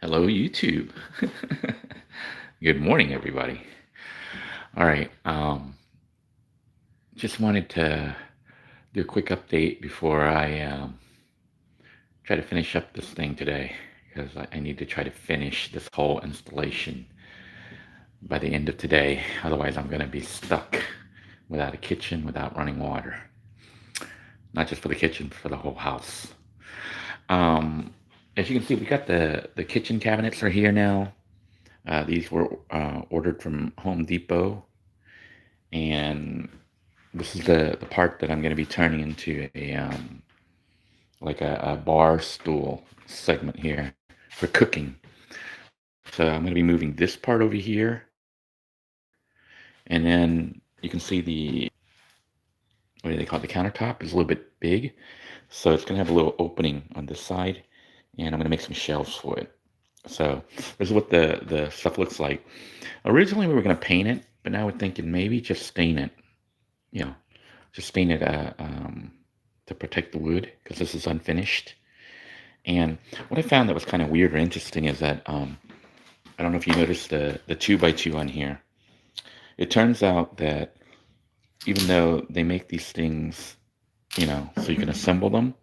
Hello, YouTube. Good morning, everybody. All right. Just wanted to do a quick update before I try to finish up this thing today because I need to try to finish this whole installation by the end of today. Otherwise, I'm going to be stuck without a kitchen, without running water. Not just for the kitchen, for the whole house. Um, as you can see, we got the kitchen cabinets are here now. These were ordered from Home Depot, and this is the part that I'm going to be turning into a like a bar stool segment here for cooking. So I'm going to be moving this part over here, and then you can see the what do they call it? The countertop is a little bit big, so it's going to have a little opening on this side, and I'm going to make some shelves for it. So this is what the stuff looks like. Originally we were going to paint it, but now we're thinking maybe just stain it. You know, just stain it to protect the wood because this is unfinished. And what I found that was kind of weird or interesting is that I don't know if you noticed the 2x2 on here. It turns out that even though they make these things, so you can assemble them,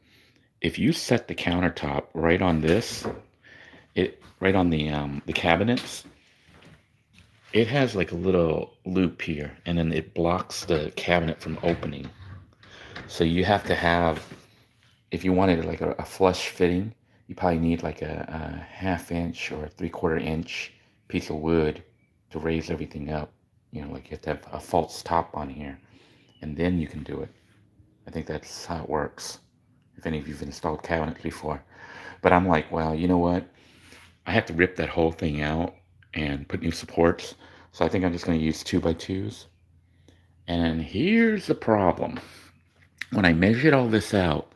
if you set the countertop right on this, it right on the cabinets, it has like a little loop here, and then it blocks the cabinet from opening. So you have to have, if you wanted like a flush fitting, you probably need like a half-inch or a three-quarter-inch piece of wood to raise everything up. Like you have to have a false top on here, and then you can do it. I think that's how it works, if any of you've installed cabinets before. But I'm like, well, you know what? I have to rip that whole thing out and put new supports. So I think I'm just going to use 2x2s. And here's the problem. When I measured all this out,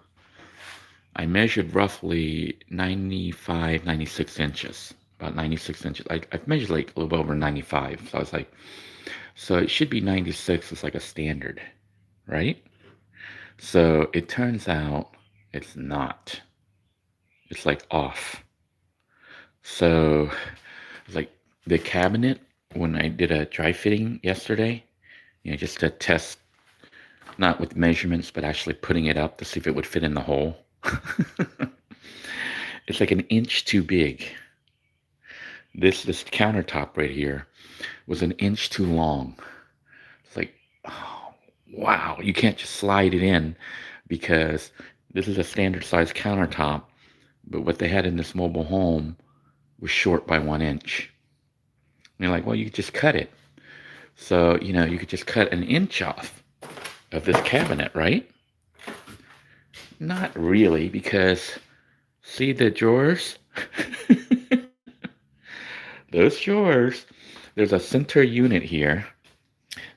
I measured roughly 95, 96 inches, about 96 inches. I've measured like a little over 95. So I was like, so it should be 96 is like a standard, right? So it turns out it's not. It's like off. So it's like the cabinet, when I did a dry fitting yesterday, just to test, not with measurements, but actually putting it up to see if it would fit in the hole. It's like an inch too big. This countertop right here was an inch too long. It's like, oh, wow, you can't just slide it in because this is a standard size countertop, but what they had in this mobile home was short by 1 inch. And you're like, well, you could just cut it. So, you could just cut an inch off of this cabinet, right? Not really, because see the drawers? Those drawers, there's a center unit here.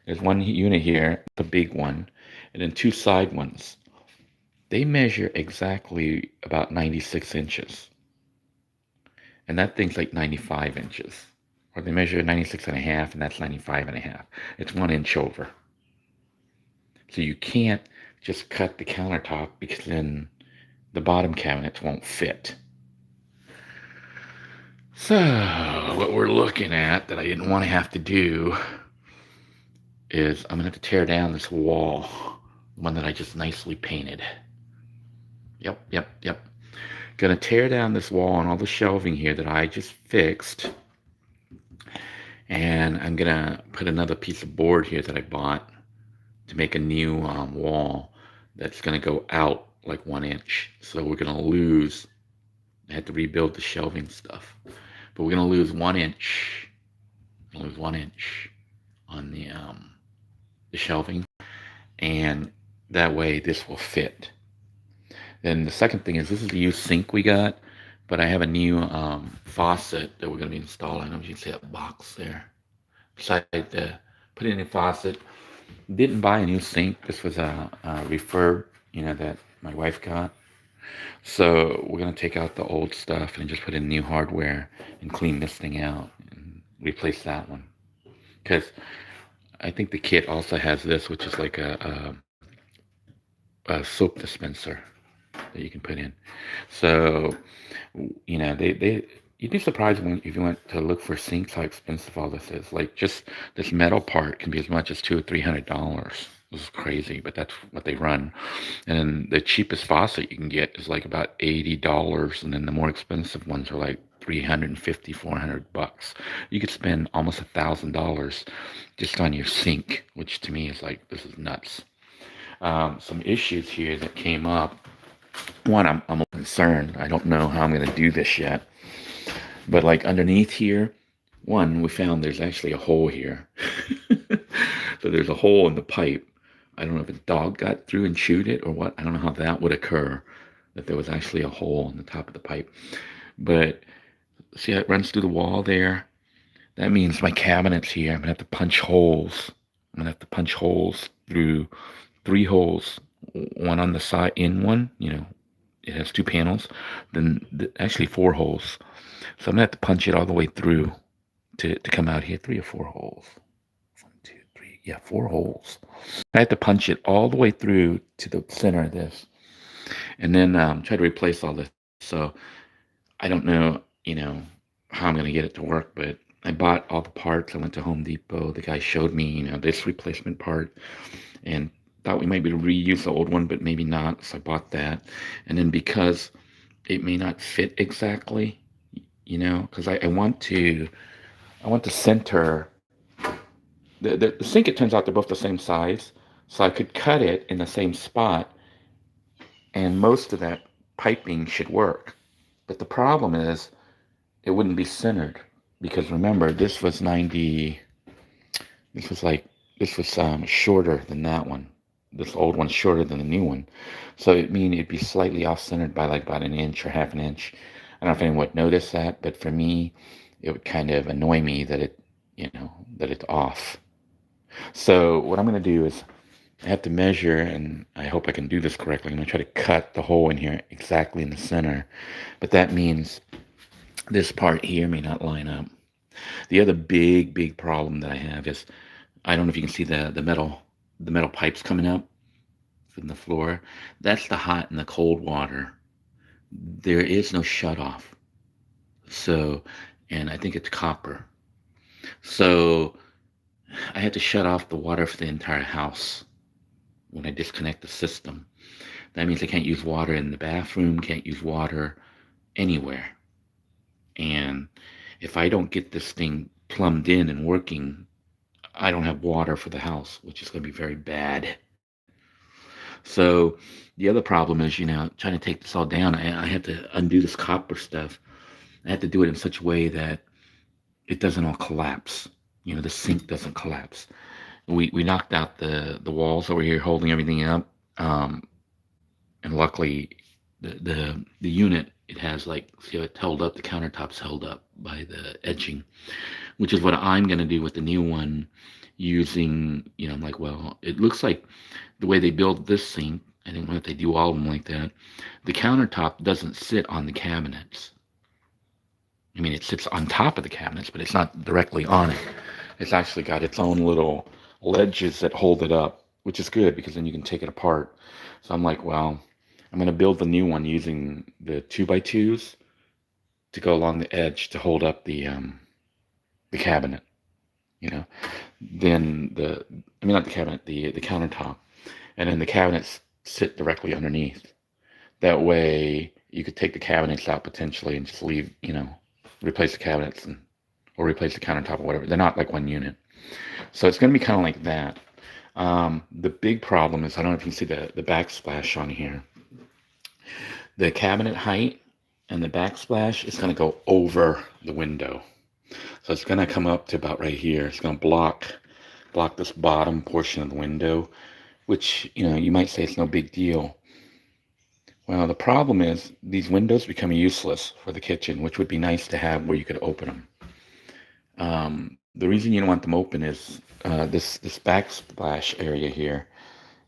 There's one unit here, the big one, and then two side ones. They measure exactly about 96 inches. And that thing's like 95 inches. Or they measure 96 and a half, and that's 95 and a half. It's 1 inch over. So you can't just cut the countertop because then the bottom cabinets won't fit. So what we're looking at that I didn't want to have to do is I'm going to have to tear down this wall, one that I just nicely painted. Yep. Gonna tear down this wall and all the shelving here that I just fixed. And I'm gonna put another piece of board here that I bought to make a new wall that's gonna go out like 1 inch. So we're gonna lose, I had to rebuild the shelving stuff, but we're gonna lose 1 inch. Lose 1 inch on the shelving, and that way this will fit. Then the second thing is this is the used sink we got, but I have a new faucet that we're going to be installing. I don't know if you can see that box there. Decided to put in a faucet. Didn't buy a new sink. This was a refurb, that my wife got. So we're going to take out the old stuff and just put in new hardware and clean this thing out and replace that one. Because I think the kit also has this, which is like a soap dispenser that you can put in. So, they you'd be surprised when if you went to look for sinks how expensive all this is. Like just this metal part can be as much as $200 or $300. This is crazy, but that's what they run. And then the cheapest faucet you can get is like about $80, and then the more expensive ones are like 350, $400. You could spend almost $1,000 just on your sink, which to me is like this is nuts. Some issues here that came up. One, I'm concerned. I don't know how I'm going to do this yet. But like underneath here, one, we found there's actually a hole here. So there's a hole in the pipe. I don't know if a dog got through and chewed it or what. I don't know how that would occur, that there was actually a hole in the top of the pipe. But see how it runs through the wall there? That means my cabinets here, I'm going to have to punch holes. I'm going to have to punch holes through 3 holes, one on the side, in one, it has 2 panels, then actually 4 holes. So I'm gonna have to punch it all the way through to come out here. 3 or 4 holes. 1, 2, 3, yeah, 4 holes. I have to punch it all the way through to the center of this, and then try to replace all this. So I don't know, how I'm gonna get it to work, but I bought all the parts. I went to Home Depot. The guy showed me, this replacement part, and thought we might be able to reuse the old one, but maybe not. So I bought that, and then because it may not fit exactly, because I want to center the sink. It turns out they're both the same size, so I could cut it in the same spot, and most of that piping should work. But the problem is it wouldn't be centered, because remember, this was 90. This was shorter than that one. This old one's shorter than the new one, so it mean it'd be slightly off centered by like about an inch or half an inch. I don't know if anyone would notice that, but for me, it would kind of annoy me that it's off. So what I'm going to do is I have to measure, and I hope I can do this correctly. I'm going to try to cut the hole in here exactly in the center, but that means this part here may not line up. The other big problem that I have is I don't know if you can see the metal pipes coming up from the floor. That's the hot and the cold water. There is no shut off. So, and I think it's copper. So I had to shut off the water for the entire house when I disconnect the system. That means I can't use water in the bathroom, can't use water anywhere. And if I don't get this thing plumbed in and working, I don't have water for the house, which is going to be very bad. So the other problem is, trying to take this all down. I had to undo this copper stuff. I had to do it in such a way that it doesn't all collapse. The sink doesn't collapse. We knocked out the walls over here holding everything up, and luckily the unit, it has like, see how it's held up. The countertop's held up by the edging, which is what I'm going to do with the new one, using, I'm like, well, it looks like the way they build this sink, I don't know if they do all of them like that, the countertop doesn't sit on the cabinets. I mean, it sits on top of the cabinets, but it's not directly on it. It's actually got its own little ledges that hold it up, which is good because then you can take it apart. So I'm like, well, I'm going to build the new one using the 2x2s to go along the edge to hold up the cabinet. Then not the cabinet, the countertop, and then the cabinets sit directly underneath. That way you could take the cabinets out potentially and just leave, replace the cabinets or replace the countertop or whatever. They're not like one unit. So it's going to be kind of like that. The big problem is, I don't know if you can see the backsplash on here. The cabinet height and the backsplash is going to go over the window. So it's going to come up to about right here. It's going to block this bottom portion of the window, which, you might say it's no big deal. Well, the problem is these windows become useless for the kitchen, which would be nice to have where you could open them. The reason you don't want them open is this backsplash area here.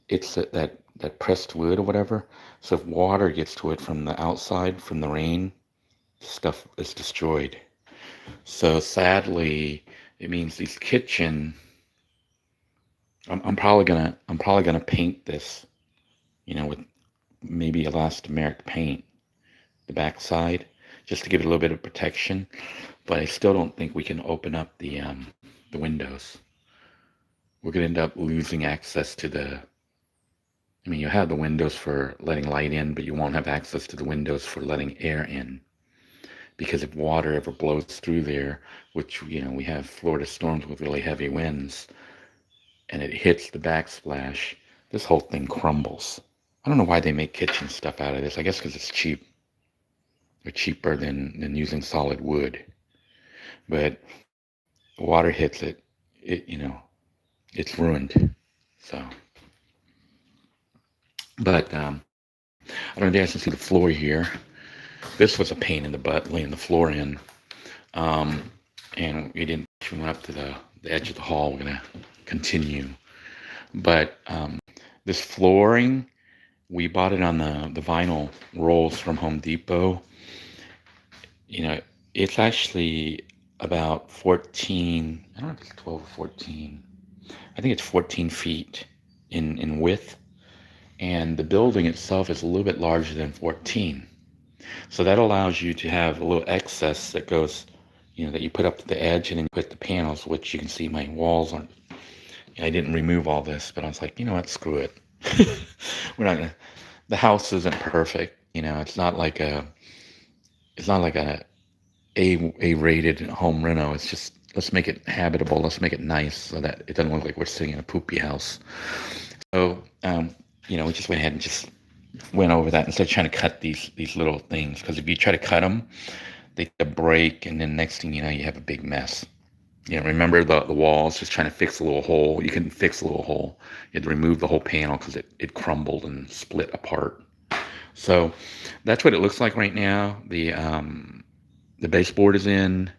It's that pressed wood or whatever. So if water gets to it from the outside, from the rain, stuff is destroyed. So sadly, it means these kitchen. I'm probably gonna paint this, with maybe elastomeric paint, the backside, just to give it a little bit of protection. But I still don't think we can open up the windows. We're gonna end up losing access to the. I mean, you have the windows for letting light in, but you won't have access to the windows for letting air in. Because if water ever blows through there, which we have Florida storms with really heavy winds, and it hits the backsplash, this whole thing crumbles. I don't know why they make kitchen stuff out of this. I guess because it's cheap. They're cheaper than using solid wood. But water hits it, it's ruined. So, but I don't know if you guys can see the floor here. This was a pain in the butt laying the floor in. And we went up to the edge of the hall. We're gonna continue. But this flooring, we bought it on the vinyl rolls from Home Depot. It's actually about 14, I don't know if it's 12 or 14. I think it's 14 feet in width. And the building itself is a little bit larger than 14. So that allows you to have a little excess that goes, that you put up to the edge, and then you put the panels, which you can see my walls aren't. I didn't remove all this, but I was like, you know what, screw it. We're not gonna. The house isn't perfect. It's not like a rated home reno. It's just, let's make it habitable. Let's make it nice so that it doesn't look like we're sitting in a poopy house. So, we just went ahead and just went over that instead of trying to cut these little things. Because if you try to cut them, they break, and then next thing you know, you have a big mess. Remember the walls, just trying to fix a little hole. You couldn't fix a little hole. You had to remove the whole panel because it crumbled and split apart. So that's what it looks like right now. The baseboard is in.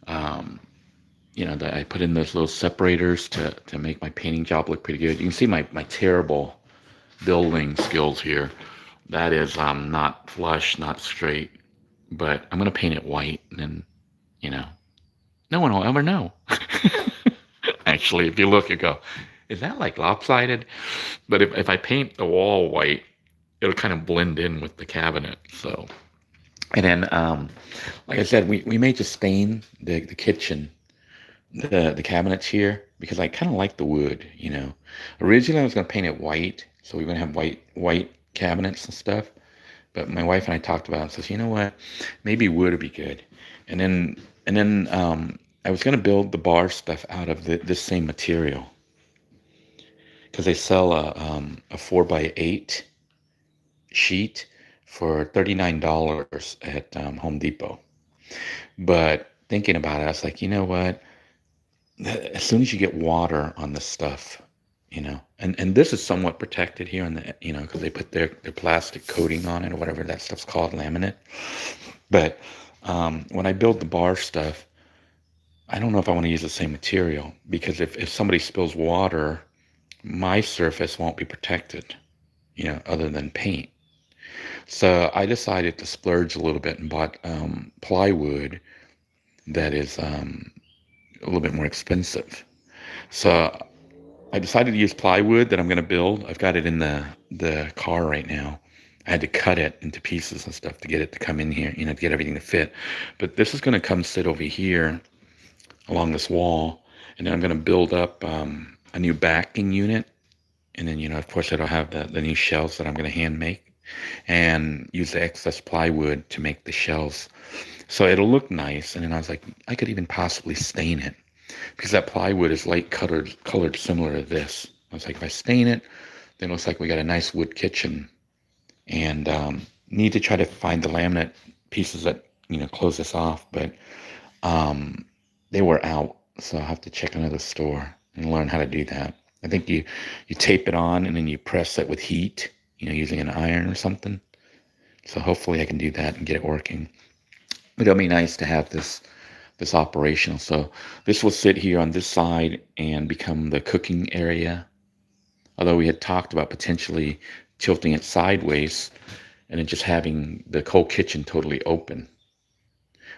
I put in those little separators to make my painting job look pretty good. You can see my terrible building skills here. That is not flush, not straight. But I'm going to paint it white, and then, no one will ever know. Actually, if you look, you go, is that like lopsided? But if I paint the wall white, it'll kind of blend in with the cabinet. So, and then, like I said, we may just stain the kitchen, the cabinets here, because I kind of like the wood. Originally I was going to paint it white, so we're going to have white cabinets and stuff. But my wife and I talked about it and says, you know what, maybe wood would be good. And then I was going to build the bar stuff out of this same material, because they sell a 4x8 sheet for $39 at Home Depot. But thinking about it, I was like, you know what? As soon as you get water on this stuff, and this is somewhat protected here on the, because they put their plastic coating on it, or whatever that stuff's called, laminate. But when I build the bar stuff, I don't know if I want to use the same material, because if somebody spills water, my surface won't be protected, other than paint. So I decided to splurge a little bit and bought plywood that is a little bit more expensive. So I decided to use plywood that I'm going to build. I've got it in the car right now. I had to cut it into pieces and stuff to get it to come in here, to get everything to fit. But this is going to come sit over here along this wall. And then I'm going to build up a new backing unit. And then, of course, it'll have the new shelves that I'm going to hand make, and use the excess plywood to make the shelves. So it'll look nice. And then I was like, I could even possibly stain it, because that plywood is light colored similar to this. I was like, if I stain it, then it looks like we got a nice wood kitchen. And need to try to find the laminate pieces that, close this off. But they were out, so I'll have to check another store and learn how to do that. I think you tape it on, and then you press it with heat, using an iron or something. So hopefully I can do that and get it working. But it'll be nice to have this operational. So this will sit here on this side and become the cooking area. Although we had talked about potentially tilting it sideways and then just having the whole kitchen totally open.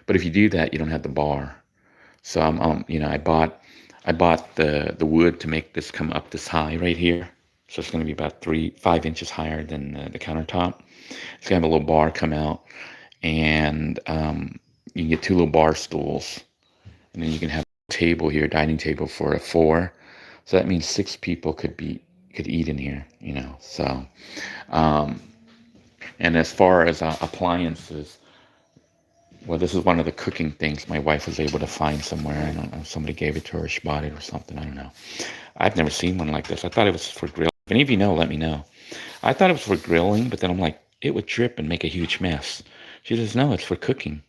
But if you do that, you don't have the bar. So I bought the wood to make this come up this high right here. So it's going to be about 5 inches higher than the countertop. It's going to have a little bar come out. and you can get two little bar stools, and then you can have a table here, dining table for a four. So that means six people could eat in here, you know. So, um, and as far as appliances, well, this is one of the cooking things my wife was able to find somewhere. I don't know, somebody gave it to her, she bought it or something. I don't know. I've never seen one like this. I thought it was for grilling. If any of you know, let me know. I thought it was for grilling, but then I'm like, it would drip and make a huge mess. She says, no, it's for cooking.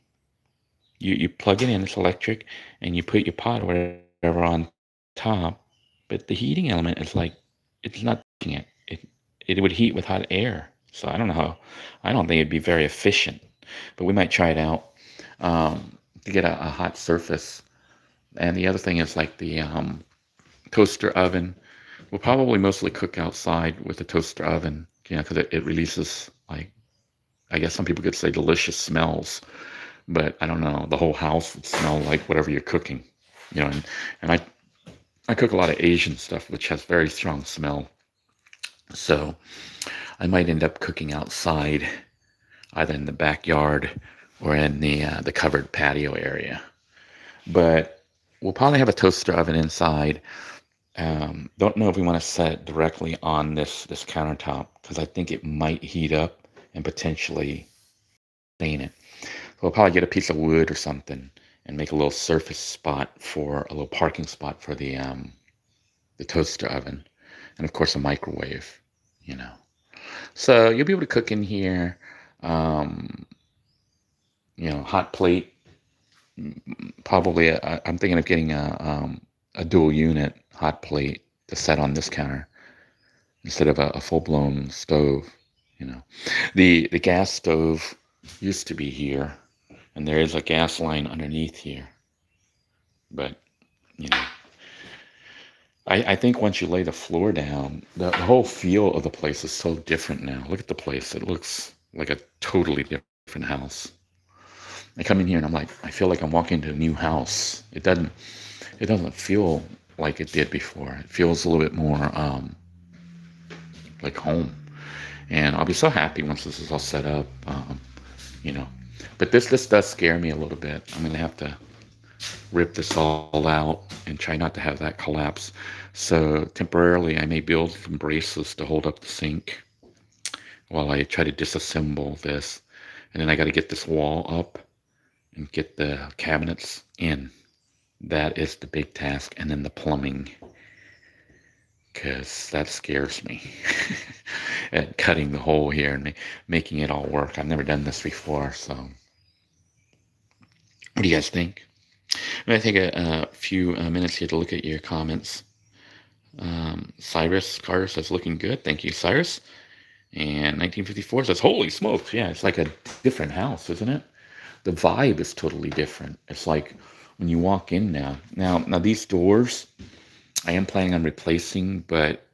You plug it in, it's electric, and you put your pot or whatever on top. But the heating element is like, it's not touching it. It would heat with hot air. So I don't know how, I don't think it'd be very efficient. But we might try it out to get a hot surface. And the other thing is like the toaster oven. We'll probably mostly cook outside with the toaster oven, you know, because it releases, like, I guess some people could say delicious smells, but I don't know, the whole house would smell like whatever you're cooking, you know. And I cook a lot of Asian stuff, which has very strong smell. So I might end up cooking outside, either in the backyard or in the covered patio area. But we'll probably have a toaster oven inside. Don't know if we want to set it directly on this countertop because I think it might heat up and potentially stain it. So we'll probably get a piece of wood or something and make a little surface spot for a little parking spot for the toaster oven, and of course a microwave, you know. So you'll be able to cook in here. Um, you know, hot plate. Probably, I'm thinking of getting a dual unit hot plate to set on this counter instead of a full blown stove. You know, the gas stove used to be here, and there is a gas line underneath here. But you know, I think once you lay the floor down, the whole feel of the place is so different now. Look at the place; it looks like a totally different house. I come in here and I'm like, I feel like I'm walking into a new house. It doesn't feel like it did before. It feels a little bit more like home. And I'll be so happy once this is all set up, you know. But this does scare me a little bit. I'm gonna have to rip this all out and try not to have that collapse. So temporarily, I may build some braces to hold up the sink while I try to disassemble this. And then I got to get this wall up and get the cabinets in. That is the big task. And then the plumbing, because that scares me. And cutting the hole here and making it all work. I've never done this before, so what do you guys think? I'm going to take a few minutes here to look at your comments. Cyrus Carter says, looking good. Thank you, Cyrus. And 1954 says, holy smokes. Yeah, it's like a different house, isn't it? The vibe is totally different. It's like when you walk in now. Now these doors, I am planning on replacing, but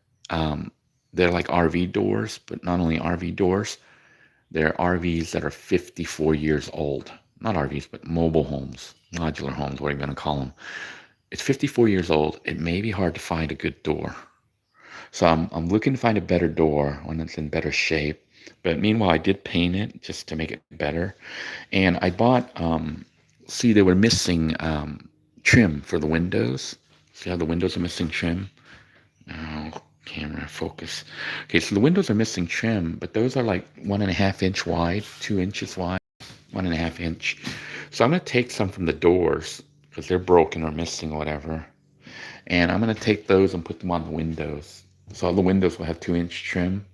they're like RV doors, but not only RV doors, they're RVs that are 54 years old. Not RVs, but mobile homes, modular homes, whatever you want to call them. It's 54 years old. It may be hard to find a good door. So I'm looking to find a better door, one that's in better shape. But meanwhile, I did paint it just to make it better. And I bought, see, they were missing trim for the windows. See how the windows are missing trim? Oh, camera focus. Okay, so the windows are missing trim, but those are like 1.5 inch wide, 2 inches wide, 1.5 inch. So I'm going to take some from the doors because they're broken or missing or whatever. And I'm going to take those and put them on the windows. So all the windows will have 2 inch trim.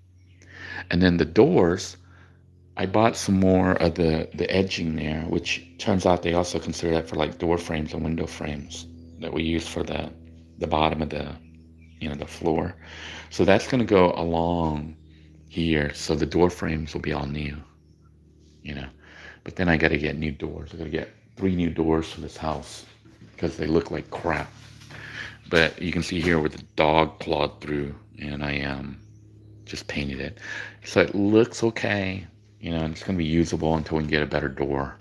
And then the doors, I bought some more of the edging there, which turns out they also consider that for like door frames and window frames that we use for the bottom of the floor. So that's going to go along here. So the door frames will be all new, you know. But then I got to get new doors. I got to get 3 new doors for this house because they look like crap. But you can see here where the dog clawed through, and I just painted it. So it looks okay, you know, and it's going to be usable until we can get a better door.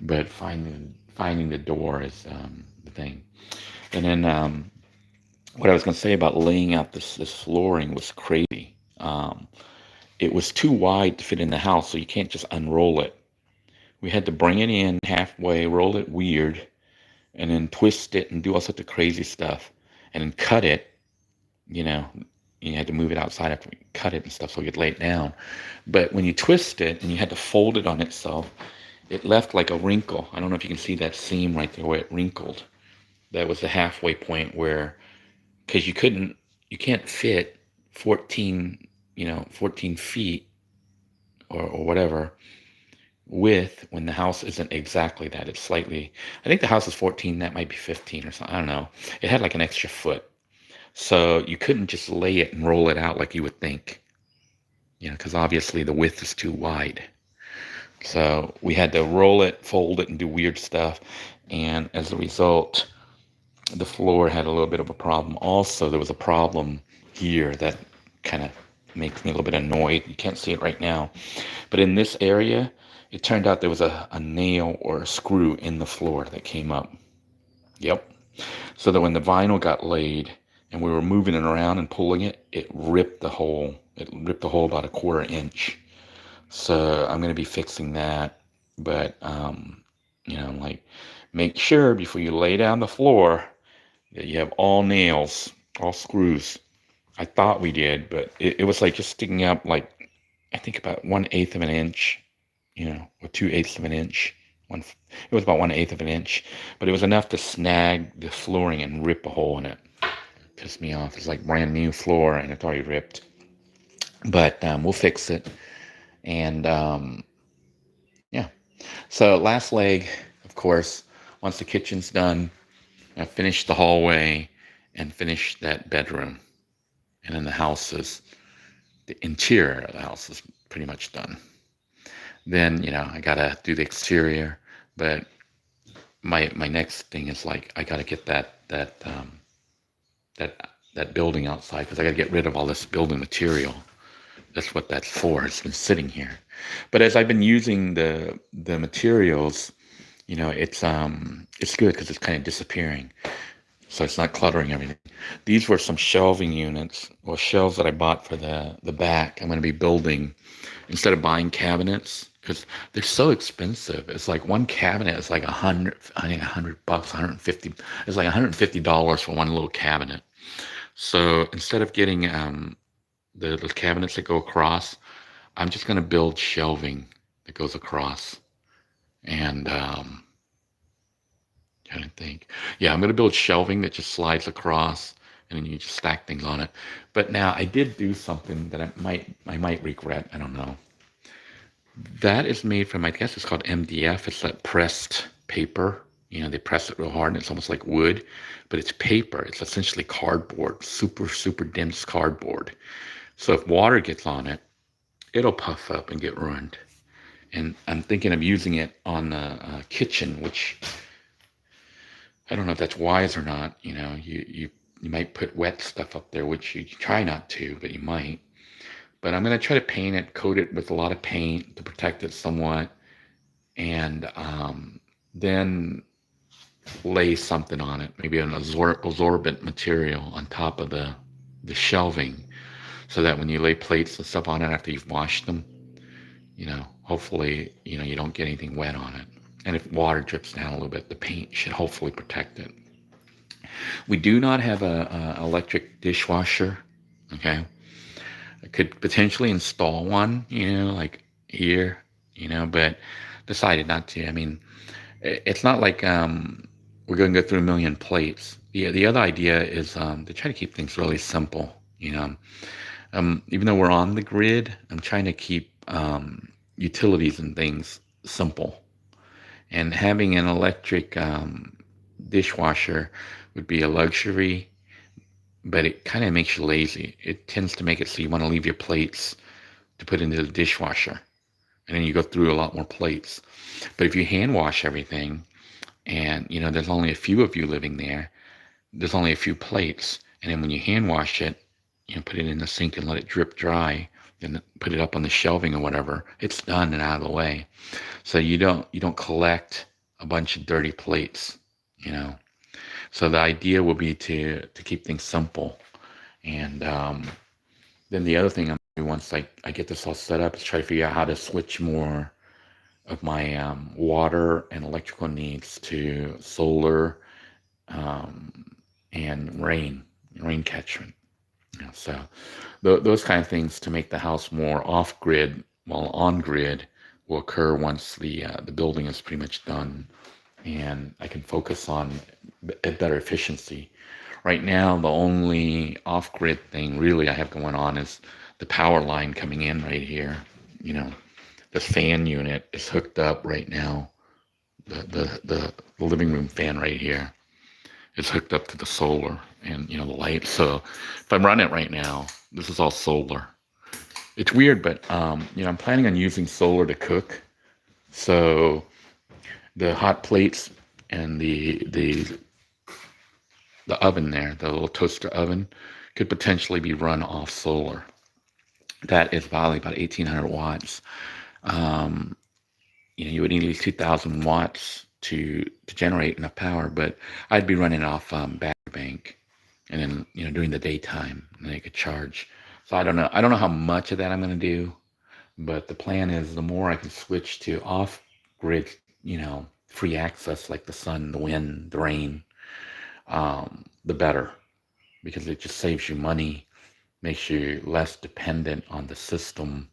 But finding the door is the thing. And then what I was going to say about laying out this flooring was crazy. It was too wide to fit in the house, so you can't just unroll it, We had to bring it in halfway, roll it weird, and then twist it and do all sorts of crazy stuff, and then cut it. You know, you had to move it outside after we cut it and stuff so we could lay it down. But when you twist it and you had to fold it on itself, it left like a wrinkle. I don't know if you can see that seam right there where it wrinkled. That was the halfway point where, because you can't fit 14, 14 feet or whatever width when the house isn't exactly that. It's slightly, I think the house is 14, that might be 15 or something. I don't know. It had like an extra foot. So you couldn't just lay it and roll it out like you would think, because obviously the width is too wide. So we had to roll it, fold it, and do weird stuff. And as a result, the floor had a little bit of a problem. Also, there was a problem here that kind of makes me a little bit annoyed. You can't see it right now. But in this area, it turned out there was a nail or a screw in the floor that came up. Yep. So that when the vinyl got laid and we were moving it around and pulling it, it ripped the hole. It ripped the hole about a 1/4 inch. So I'm going to be fixing that. But, like, make sure before you lay down the floor that you have all nails, all screws. I thought we did, but it was like just sticking up like, I think about 1/8 of an inch, or 2/8 of an inch. It was about 1/8 of an inch, but it was enough to snag the flooring and rip a hole in it. Pissed me off. It's like brand new floor and it's already ripped. But we'll fix it. And yeah. So last leg, of course, once the kitchen's done, I finished the hallway and finished that bedroom. And then the interior of the house is pretty much done. Then, I gotta do the exterior, but my next thing is like, I gotta get that building outside, because I gotta get rid of all this building material. That's what that's for. It's been sitting here. But as I've been using the materials, it's good because it's kind of disappearing. So it's not cluttering everything. These were some shelving units, or shelves that I bought for the back. I'm going to be building, instead of buying cabinets, because they're so expensive. It's like one cabinet is like $100, I think $100, $150. It's like $150 for one little cabinet. So instead of getting the cabinets that go across, I'm just going to build shelving that goes across. And trying to think. Yeah, I'm going to build shelving that just slides across, and then you just stack things on it. But now I did do something that I might regret. I don't know. That is made from, I guess it's called MDF. It's that pressed paper. They press it real hard and it's almost like wood, but it's paper. It's essentially cardboard, super, super dense cardboard. So if water gets on it, it'll puff up and get ruined. And I'm thinking of using it on the kitchen, which I don't know if that's wise or not. You might put wet stuff up there, which you try not to, but you might. But I'm going to try to paint it, coat it with a lot of paint to protect it somewhat, and then lay something on it, maybe an absorbent material on top of the shelving, so that when you lay plates and stuff on it after you've washed them, hopefully, you don't get anything wet on it. And if water drips down a little bit, the paint should hopefully protect it. We do not have a electric dishwasher, okay? I could potentially install one, like here, but decided not to. I mean, it's not like we're going to go through a million plates. The other idea is to try to keep things really simple, even though we're on the grid, I'm trying to keep utilities and things simple. And having an electric dishwasher would be a luxury, but it kind of makes you lazy. It tends to make it so you want to leave your plates to put into the dishwasher, and then you go through a lot more plates. But if you hand wash everything, and there's only a few of you living there, there's only a few plates, and then when you hand wash it, put it in the sink and let it drip dry, then put it up on the shelving or whatever, it's done and out of the way. So you don't collect a bunch of dirty plates, So the idea will be to keep things simple. And then the other thing I'm doing once I get this all set up is try to figure out how to switch more of my water and electrical needs to solar um, and rain catchment. You know, so those kind of things to make the house more off grid while on grid will occur once the building is pretty much done, and I can focus on a better efficiency. Right now, the only off grid thing really I have going on is the power line coming in right here. You know, the fan unit is hooked up right now. The living room fan right here is hooked up to the solar and the light. So if I run it right now, this is all solar. It's weird, but I'm planning on using solar to cook. So the hot plates and the oven there, the little toaster oven, could potentially be run off solar. That is probably about 1,800 watts. Um, you would need at least 2,000 watts to generate enough power, but I'd be running off battery bank, and then during the daytime, and then I could charge. So I don't know. I don't know how much of that I'm going to do, but the plan is the more I can switch to off grid, free access like the sun, the wind, the rain, the better, because it just saves you money, makes you less dependent on the system.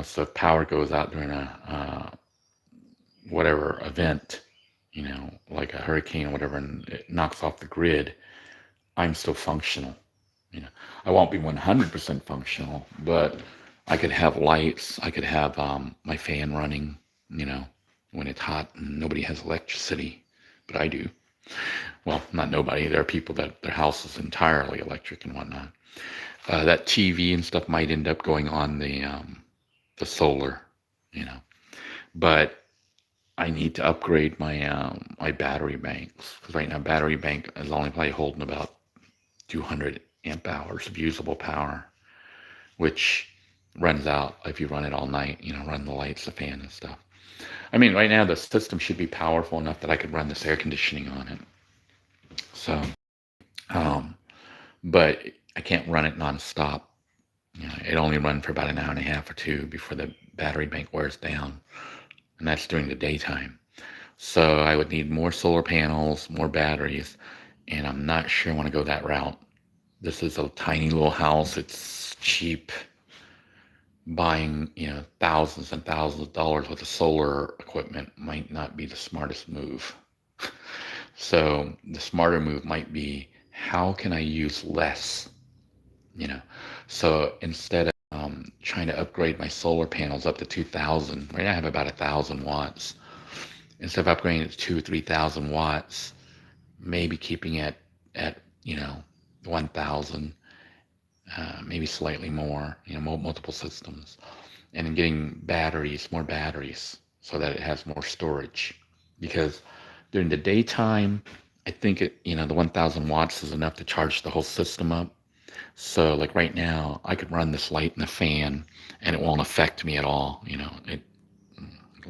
So if power goes out during a whatever event, like a hurricane or whatever, and it knocks off the grid, I'm still functional. I won't be 100% functional, but I could have lights. I could have my fan running, when it's hot and nobody has electricity, but I do. Well, not nobody. There are people that their house is entirely electric and whatnot. That TV and stuff might end up going on the solar, but I need to upgrade my battery banks, because right now battery bank is only probably holding about 200 amp hours of usable power, which runs out if you run it all night. Run the lights, the fan, and stuff. I mean, right now the system should be powerful enough that I could run this air conditioning on it. So, um, but I can't run it nonstop. It only runs for about an hour and a half or two before the battery bank wears down, and that's during the daytime. So I would need more solar panels, more batteries, and I'm not sure I want to go that route. This is a tiny little house. It's cheap. Buying, thousands and thousands of dollars worth of solar equipment might not be the smartest move. So the smarter move might be, how can I use less? So instead of trying to upgrade my solar panels up to 2,000, right now I have about 1,000 watts. Instead of upgrading it to 2,000 or 3,000 watts, maybe keeping it at 1,000, maybe slightly more, multiple systems, and then getting more batteries, so that it has more storage. Because during the daytime, I think the 1,000 watts is enough to charge the whole system up. So like right now, I could run this light and the fan, and it won't affect me at all. The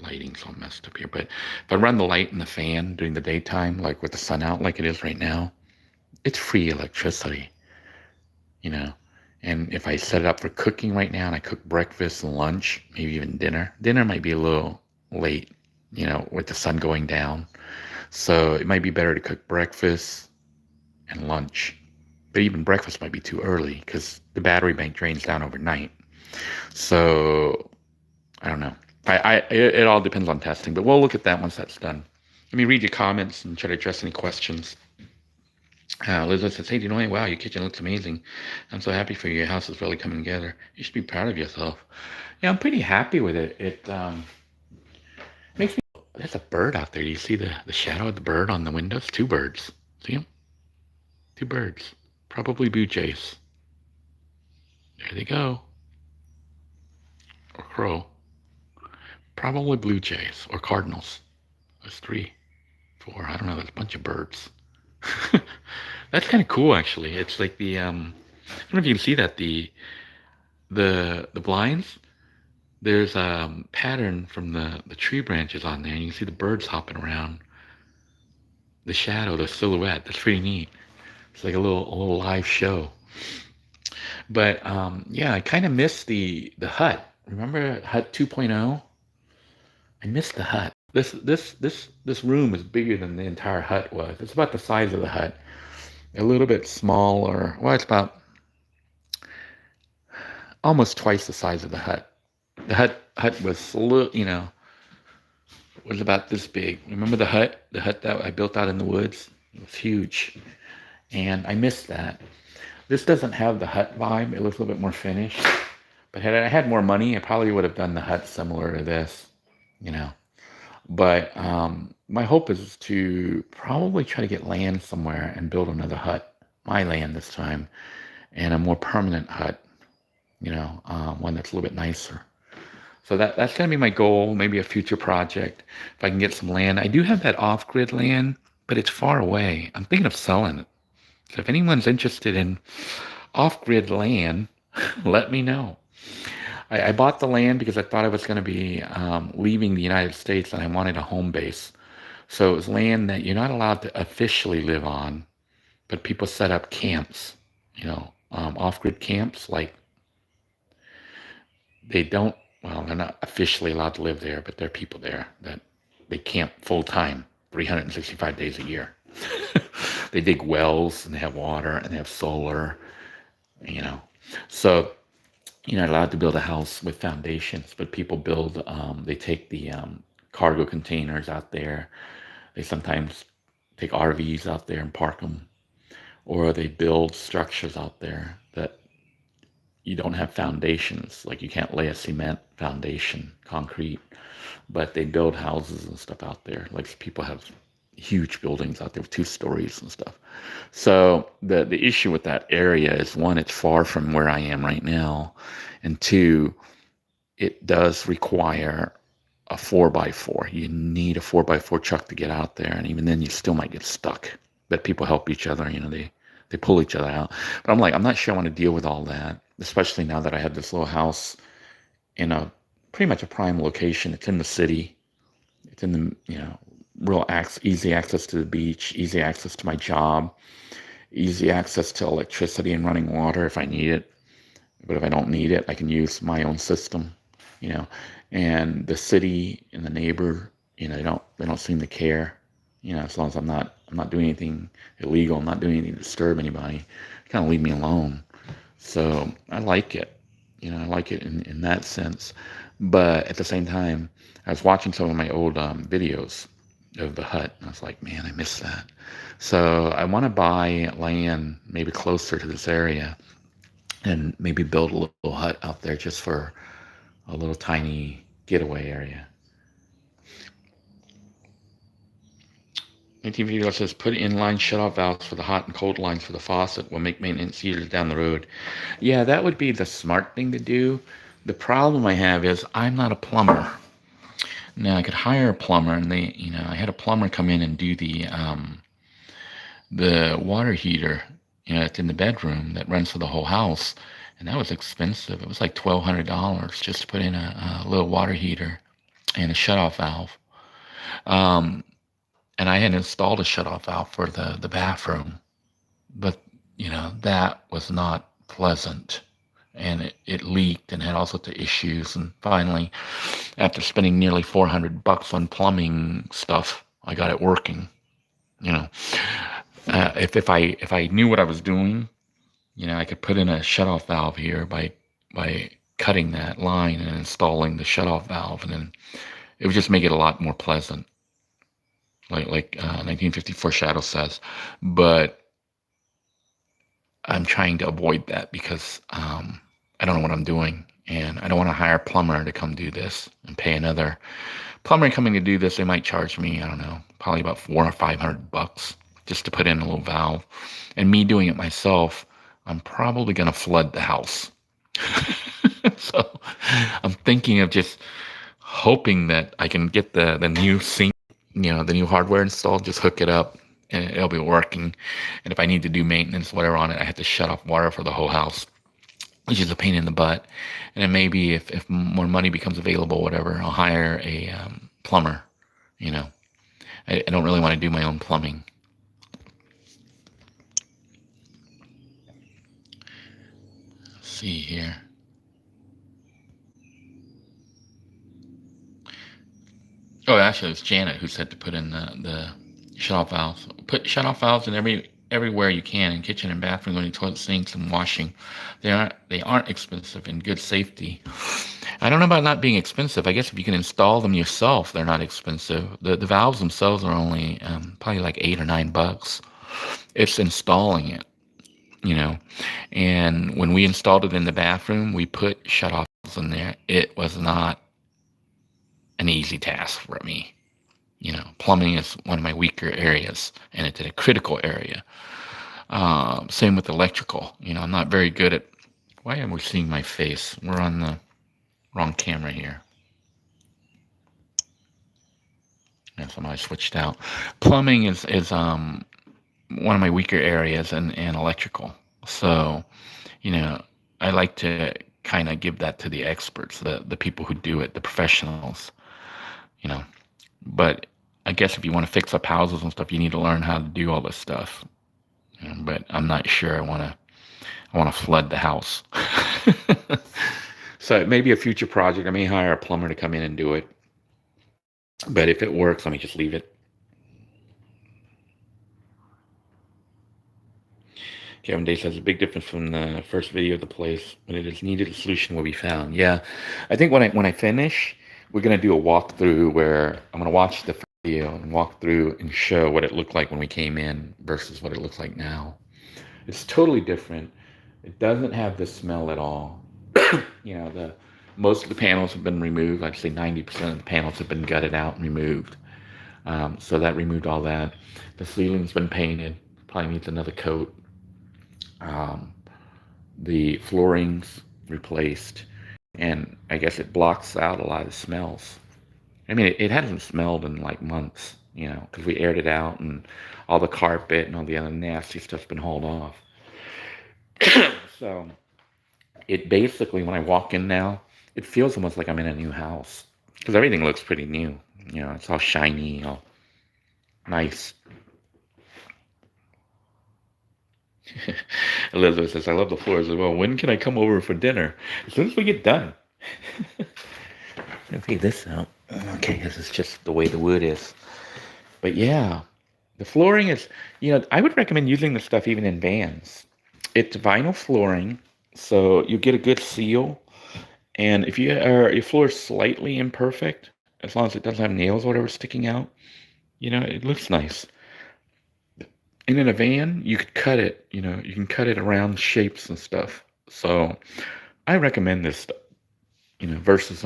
lighting's all messed up here, but if I run the light and the fan during the daytime, like with the sun out, like it is right now, it's free electricity. you know. And if I set it up for cooking right now and I cook breakfast and lunch, maybe even dinner, dinner might be a little late, with the sun going down. So it might be better to cook breakfast and lunch. But even breakfast might be too early because the battery bank drains down overnight. So I don't know. It all depends on testing, but we'll look at that once that's done. Let me read your comments and try to address any questions. Elizabeth says, hey, Denoy, wow, your kitchen looks amazing. I'm so happy for you. Your house is really coming together. You should be proud of yourself. Yeah, I'm pretty happy with it. It makes me... There's a bird out there. Do you see the shadow of the bird on the windows? Two birds. See them? Two birds. Probably blue jays. There they go. Or crow. Probably blue jays or cardinals. There's 3, 4. I don't know. There's a bunch of birds. That's kind of cool, actually. It's like the I don't know if you can see that the blinds. There's a pattern from the tree branches on there, and you can see the birds hopping around. The shadow, the silhouette. That's pretty neat. It's like a little live show. But yeah, I kind of miss the hut. Remember Hut 2.0? I missed the hut. This room is bigger than the entire hut was. It's about the size of the hut. A little bit smaller. Well, it's about almost twice the size of the hut. The hut was was about this big. Remember the hut? The hut that I built out in the woods? It was huge. And I missed that. This doesn't have the hut vibe. It looks a little bit more finished. But had I had more money, I probably would have done the hut similar to this, you know. But my hope is to probably try to get land somewhere and build another hut, my land this time, and a more permanent hut, one that's a little bit nicer. So that's going to be my goal, maybe a future project. If I can get some land. I do have that off-grid land, but it's far away. I'm thinking of selling it. So if anyone's interested in off-grid land, let me know. I bought the land because I thought I was going to be leaving the United States and I wanted a home base. So it was land that you're not allowed to officially live on, but people set up camps, off-grid camps. Like they don't, well, they're not officially allowed to live there, but there are people there that they camp full time, 365 days a year. They dig wells and they have water and they have solar, you know. So you're not allowed to build a house with foundations, but people build, they take the cargo containers out there. They sometimes take RVs out there and park them, or they build structures out there that you don't have foundations. Like you can't lay a cement foundation, concrete, but they build houses and stuff out there. Like people have huge buildings out there with 2 stories and stuff. So the issue with that area is, one, it's far from where I am right now, and two, it does require a 4x4. You need a 4x4 truck to get out there, and even then you still might get stuck. But people help each other, they pull each other out. But I'm like, I'm not sure I want to deal with all that, especially now that I have this little house in a pretty much a prime location. It's in the city. It's in the, easy access to the beach, easy access to my job, easy access to electricity and running water if I need it. But if I don't need it, I can use my own system, you know. And the city and the neighbor, they don't seem to care, as long as I'm not doing anything illegal, I'm not doing anything to disturb anybody. They kind of leave me alone. So I like it, I like it in that sense. But at the same time, I was watching some of my old videos of the hut, and I was like, man, I miss that. So I want to buy land maybe closer to this area and maybe build a little hut out there just for a little tiny getaway area. 1950 says, put inline shutoff valves for the hot and cold lines for the faucet will make maintenance easier down the road. Yeah, that would be the smart thing to do. The problem I have is I'm not a plumber. Now I could hire a plumber, and I had a plumber come in and do the water heater, that's in the bedroom that runs for the whole house, and that was expensive. It was like $1,200 just to put in a little water heater and a shutoff valve. And I had installed a shutoff valve for the bathroom, but that was not pleasant, and it leaked and had all sorts of issues. And finally, after spending nearly $400 on plumbing stuff, I got it working. If I knew what I was doing, I could put in a shutoff valve here by cutting that line and installing the shutoff valve, and then it would just make it a lot more pleasant, like 1954 Shadow says. But I'm trying to avoid that because I don't know what I'm doing, and I don't want to hire a plumber to come do this and pay another plumber coming to do this. They might charge me, I don't know, probably about $400 or $500 just to put in a little valve. And me doing it myself, I'm probably going to flood the house. So I'm thinking of just hoping that I can get the new sink, the new hardware installed, just hook it up and it'll be working. And if I need to do maintenance, whatever on it, I have to shut off water for the whole house, which is a pain in the butt. And then maybe if more money becomes available, whatever, I'll hire a plumber. I don't really want to do my own plumbing. Let's see here. Oh, actually, it was Janet who said to put in the shut-off valves. Put shut-off valves in everywhere you can, in kitchen and bathroom, in toilet sinks and washing. They aren't expensive and good safety. I don't know about not being expensive. I guess if you can install them yourself, they're not expensive. The valves themselves are only probably like $8 or $9. It's installing it, you know. And when we installed it in the bathroom, we put shut-offs in there. It was not an easy task for me. Plumbing is one of my weaker areas, and it's a critical area. Same with electrical. I'm not very good at. Why am we seeing my face? We're on the wrong camera here. And somebody switched out. Plumbing is one of my weaker areas, and electrical. So, you know, I like to kind of give that to the experts, the people who do it, the professionals. You know, but I guess if you want to fix up houses and stuff, you need to learn how to do all this stuff. But I'm not sure I want to flood the house. So it may be a future project. I may hire a plumber to come in and do it. But if it works, let me just leave it. Kevin Day says a big difference from the first video of the place. When it is needed, a solution will be found. Yeah, I think when I finish, we're gonna do a walkthrough where I'm gonna watch the video and walk through and show what it looked like when we came in versus what it looks like now. It's totally different. It doesn't have the smell at all. The most of the panels have been removed. I'd say 90% of the panels have been gutted out and removed. So that removed all that. The ceiling's been painted. Probably needs another coat. The flooring's replaced, and I guess it blocks out a lot of smells. I mean, it hasn't smelled in like months, because we aired it out, and all the carpet and all the other nasty stuff's been hauled off. So it basically, when I walk in now, it feels almost like I'm in a new house because everything looks pretty new. It's all shiny, all nice. Elizabeth says, I love the floors as well. When can I come over for dinner? As soon as we get done. I'll figure this out. Okay, because it's just the way the wood is. But yeah, the flooring is, I would recommend using the stuff even in vans. It's vinyl flooring, so you get a good seal. And if your floor is slightly imperfect, as long as it doesn't have nails or whatever sticking out, it looks nice. And in a van, you could cut it, you can cut it around shapes and stuff. So I recommend this stuff, versus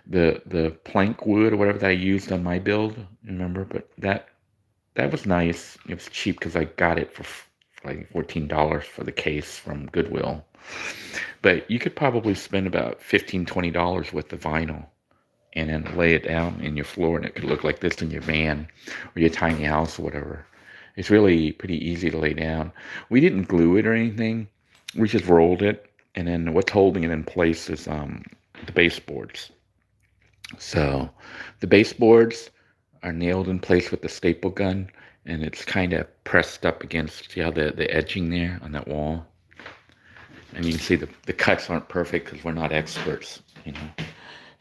the plank wood or whatever that I used on my build, remember? But that was nice. It was cheap because I got it for like $14 for the case from Goodwill. But you could probably spend about $15, $20 with the vinyl and then lay it down in your floor, and it could look like this in your van or your tiny house or whatever. It's really pretty easy to lay down. We didn't glue it or anything. We just rolled it, and then what's holding it in place is the baseboards. So the baseboards are nailed in place with the staple gun, and it's kind of pressed up against the edging there on that wall. And you can see the cuts aren't perfect because we're not experts,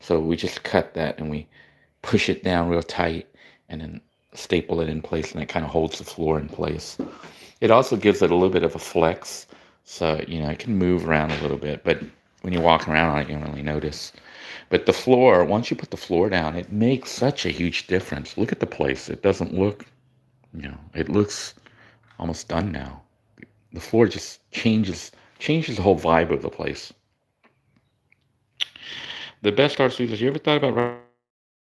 So we just cut that and we push it down real tight and then staple it in place, and it kind of holds the floor in place. It also gives it a little bit of a flex, so it can move around a little bit, but when you're walking around on it, you don't really notice. But the floor, once you put the floor down, it makes such a huge difference. Look at the place. It doesn't look, it looks almost done now. The floor just changes the whole vibe of the place. The best art students, you ever thought about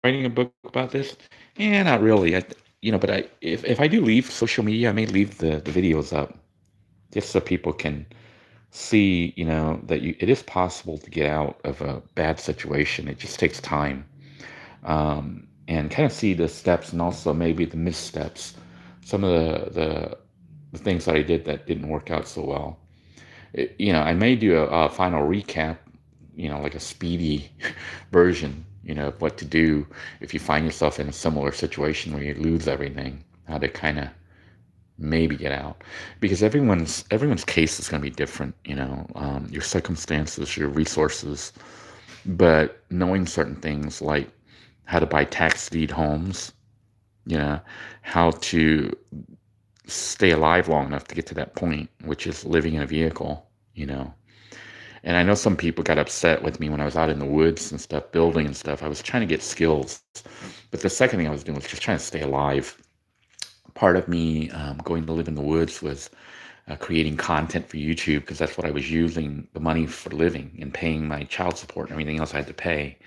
writing a book about this? Yeah, not really. But if I do leave social media, I may leave the videos up just so people can see, that it is possible to get out of a bad situation. It just takes time, and kind of see the steps and also maybe the missteps, some of the things that I did that didn't work out so well. I may do a final recap, like a speedy version, of what to do if you find yourself in a similar situation where you lose everything, how to kind of maybe get out, because everyone's case is going to be different, your circumstances, your resources, but knowing certain things like how to buy tax deed homes, you know, how to stay alive long enough to get to that point, which is living in a vehicle, you know. And I know some people got upset with me when I was out in the woods and stuff, building and stuff. I was trying to get skills, but the second thing I was doing was just trying to stay alive. Part of me going to live in the woods was creating content for YouTube because that's what I was using the money for living and paying my child support and everything else I had to pay.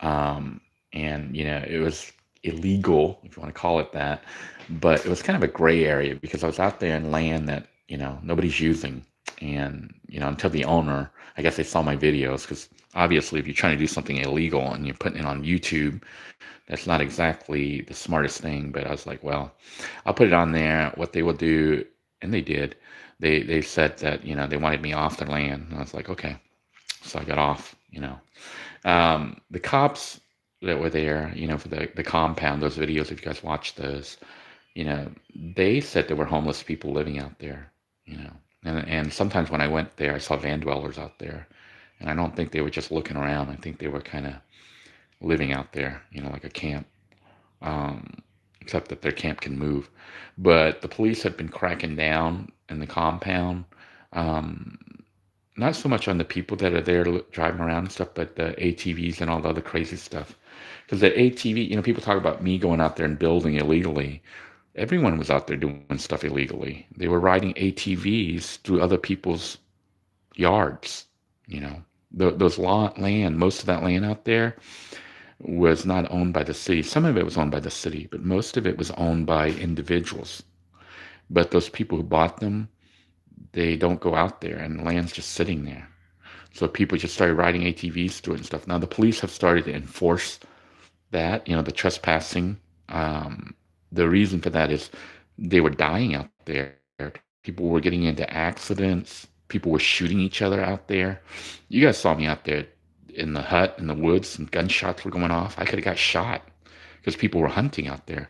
Um, and it was illegal, if you want to call it that, but it was kind of a gray area because I was out there in land that nobody's using, and until the owner, I guess they saw my videos, because obviously if you're trying to do something illegal and you're putting it on YouTube, that's not exactly the smartest thing. But I was like, well, I'll put it on there. What they will do, and they did. They said that they wanted me off their land, and I was like, okay. So I got off. The cops that were there, for the compound, those videos, if you guys watch those, they said there were homeless people living out there, and sometimes when I went there, I saw van dwellers out there, and I don't think they were just looking around. I think they were kind of living out there, like a camp, um, except that their camp can move. But the police have been cracking down in the compound. Um, Not so much on the people that are there driving around and stuff, but the ATVs and all the other crazy stuff. Because the ATV, people talk about me going out there and building illegally. Everyone was out there doing stuff illegally. They were riding ATVs through other people's yards. You know, those land, most of that land out there was not owned by the city. Some of it was owned by the city, but most of it was owned by individuals. But those people who bought them, they don't go out there, and the land's just sitting there. So people just started riding ATVs through it and stuff. Now the police have started to enforce that, the trespassing. The reason for that is they were dying out there. People were getting into accidents. People were shooting each other out there. You guys saw me out there in the hut, in the woods, and gunshots were going off. I could have got shot because people were hunting out there.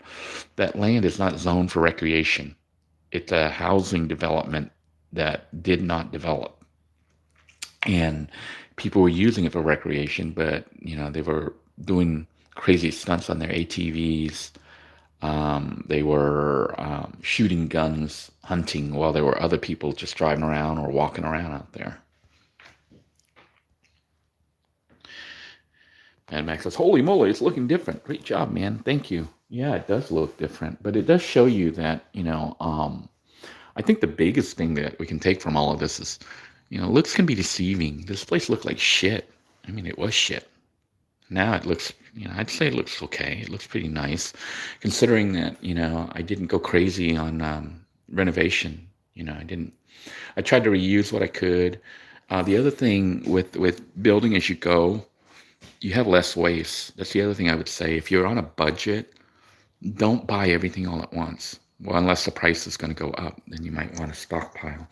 That land is not zoned for recreation. It's a housing development that did not develop. And people were using it for recreation, but, they were doing crazy stunts on their ATVs. They were shooting guns, hunting, while there were other people just driving around or walking around out there. And Max says, holy moly, it's looking different. Great job, man. Thank you. Yeah, it does look different, but it does show you that, I think the biggest thing that we can take from all of this is, looks can be deceiving. This place looked like shit. I mean, it was shit. Now it looks, I'd say it looks okay. It looks pretty nice, considering that, I didn't go crazy on renovation. I tried to reuse what I could. The other thing with building as you go, you have less waste. That's the other thing I would say. If you're on a budget, don't buy everything all at once. Well, unless the price is going to go up, then you might want to stockpile.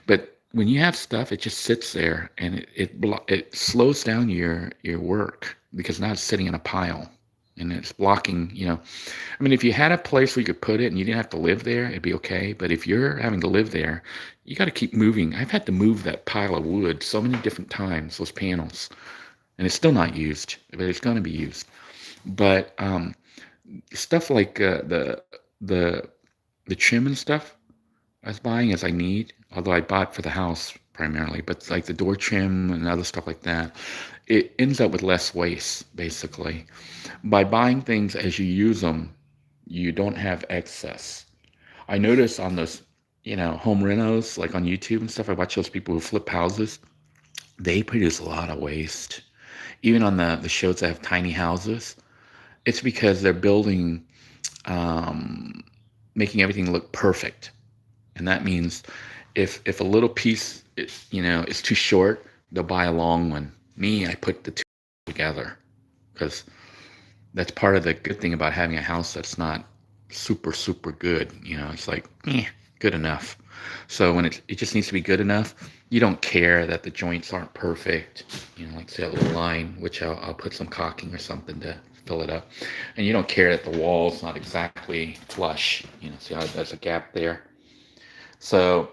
But when you have stuff, it just sits there, and it slows down your work, because now it's sitting in a pile, and it's blocking. I mean, if you had a place where you could put it and you didn't have to live there, it'd be okay. But if you're having to live there, you got to keep moving. I've had to move that pile of wood so many different times, those panels, and it's still not used, but it's going to be used. But stuff like the trim and stuff I was buying as I need, although I bought for the house primarily, but like the door trim and other stuff like that, it ends up with less waste, basically. By buying things as you use them, you don't have excess. I notice on those, home renos, like on YouTube and stuff, I watch those people who flip houses. They produce a lot of waste. Even on the shows that have tiny houses, it's because they're building, making everything look perfect. And that means if a little piece is too short, they'll buy a long one. Me, I put the two together, because that's part of the good thing about having a house that's not super, super good. It's like, good enough. So when it just needs to be good enough, you don't care that the joints aren't perfect. Like say a little line, which I'll put some caulking or something to fill it up. And you don't care that the wall's not exactly flush. See how there's a gap there? So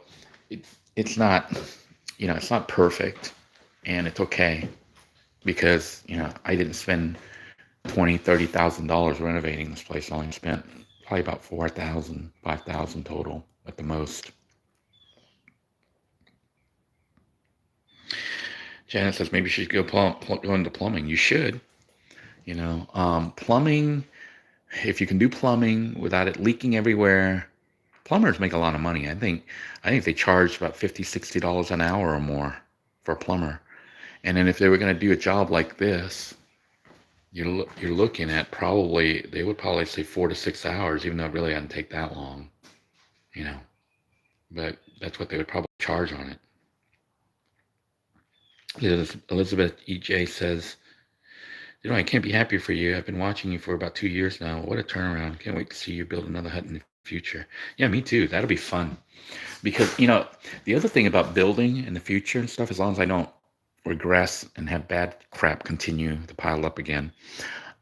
it's not, it's not perfect, and it's okay, because, I didn't spend $20,000, $30,000 renovating this place. I only spent probably about 4,000, 5,000 total at the most. Janet says maybe she should go into plumbing. You should. Plumbing. If you can do plumbing without it leaking everywhere, plumbers make a lot of money. I think they charge about $50, $60 an hour or more for a plumber. And then if they were going to do a job like this, you're looking at they would probably say 4 to 6 hours, even though it really doesn't take that long, you know. But that's what they would probably charge on it. Elizabeth EJ says, I can't be happier for you. I've been watching you for about 2 years now. What a turnaround. Can't wait to see you build another hut in the future. Yeah, me too. That'll be fun. Because, the other thing about building in the future and stuff, as long as I don't regress and have bad crap continue to pile up again,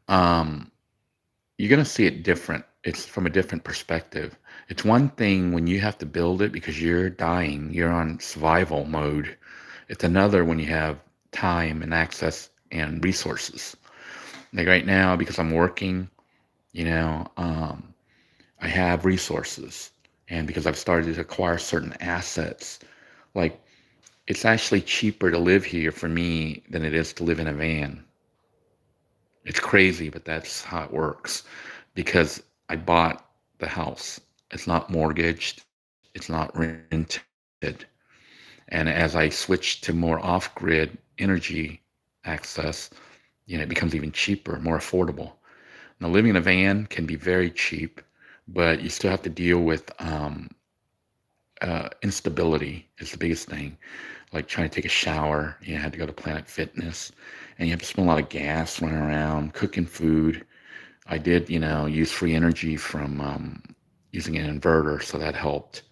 you're going to see it different. It's from a different perspective. It's one thing when you have to build it because you're dying, you're on survival mode. It's another when you have time and access and resources. Like right now, because I'm working, I have resources. And because I've started to acquire certain assets, like it's actually cheaper to live here for me than it is to live in a van. It's crazy, but that's how it works because I bought the house. It's not mortgaged. It's not rented. And as I switch to more off-grid energy access, it becomes even cheaper, more affordable. Now, living in a van can be very cheap, but you still have to deal with instability is the biggest thing. Like trying to take a shower, I had to go to Planet Fitness, and you have to spend a lot of gas running around, cooking food. I did, use free energy from using an inverter, so that helped.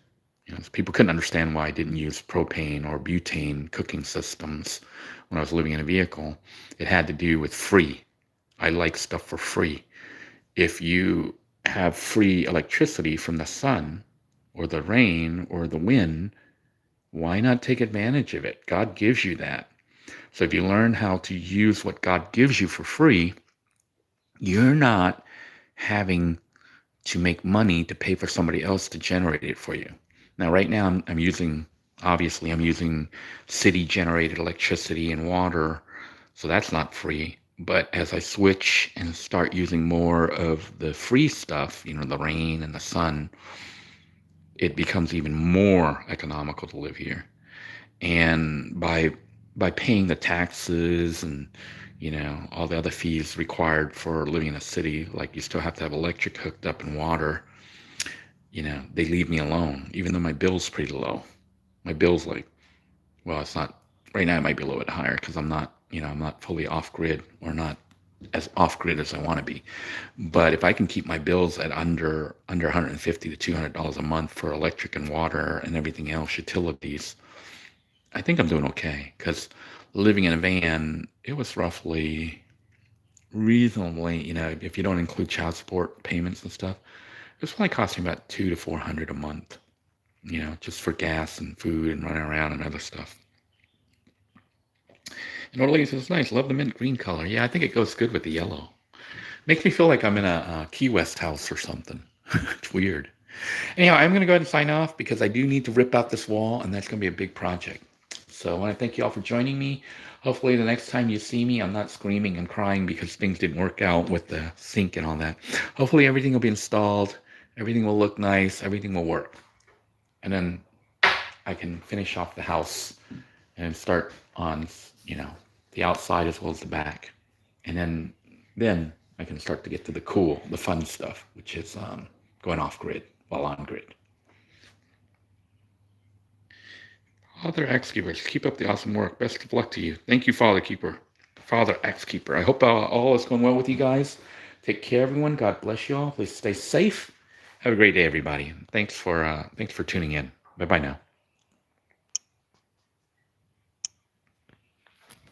People couldn't understand why I didn't use propane or butane cooking systems when I was living in a vehicle. It had to do with free. I like stuff for free. If you have free electricity from the sun or the rain or the wind, why not take advantage of it? God gives you that. So if you learn how to use what God gives you for free, you're not having to make money to pay for somebody else to generate it for you. Now, right now, I'm using city-generated electricity and water, so that's not free. But as I switch and start using more of the free stuff, the rain and the sun, it becomes even more economical to live here. And by paying the taxes and all the other fees required for living in a city, like you still have to have electric hooked up and water, they leave me alone, even though my bill's pretty low. My bill's it's not, right now it might be a little bit higher because I'm not fully off-grid or not as off-grid as I want to be. But if I can keep my bills at under $150 to $200 a month for electric and water and everything else, utilities, I think I'm doing okay. Because living in a van, it was roughly reasonably, if you don't include child support payments and stuff, it was probably costing about $200 to $400 a month, just for gas and food and running around and other stuff. And Orleans says, nice, love the mint green color. Yeah, I think it goes good with the yellow. Makes me feel like I'm in a Key West house or something. It's weird. Anyhow, I'm going to go ahead and sign off because I do need to rip out this wall, and that's going to be a big project. So I want to thank you all for joining me. Hopefully the next time you see me, I'm not screaming and crying because things didn't work out with the sink and all that. Hopefully everything will be installed. Everything will look nice. Everything will work. And then I can finish off the house and start on, the outside as well as the back. And then I can start to get to the fun stuff, which is going off grid while on grid. Father Axe Keeper, keep up the awesome work. Best of luck to you. Thank you, Father Axe Keeper. I hope all is going well with you guys. Take care, everyone. God bless you all. Please stay safe. Have a great day, everybody. Thanks for tuning in. Bye-bye now.